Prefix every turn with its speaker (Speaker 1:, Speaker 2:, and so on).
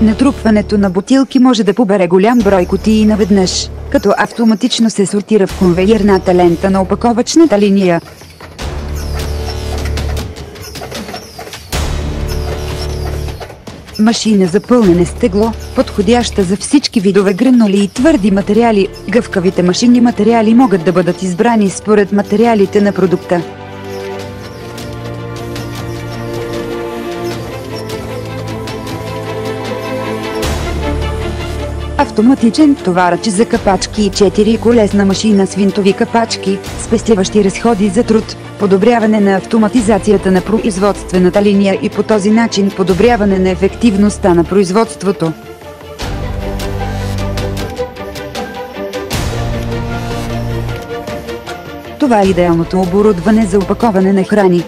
Speaker 1: Натрупването на бутилки може да побере голям брой кутии наведнъж, като автоматично се сортира в конвейерната лента на опаковъчната линия. Машина за пълнене с тегло, подходяща за всички видове гранули и твърди материали. Гъвкавите машинни материали могат да бъдат избрани според материалите на продукта. Автоматичен товарач за капачки и 4-колесна машина с винтови капачки, спестяващи разходи за труд, подобряване на автоматизацията на производствената линия и по този начин подобряване на ефективността на производството. Това е идеалното оборудване за опаковане на храни.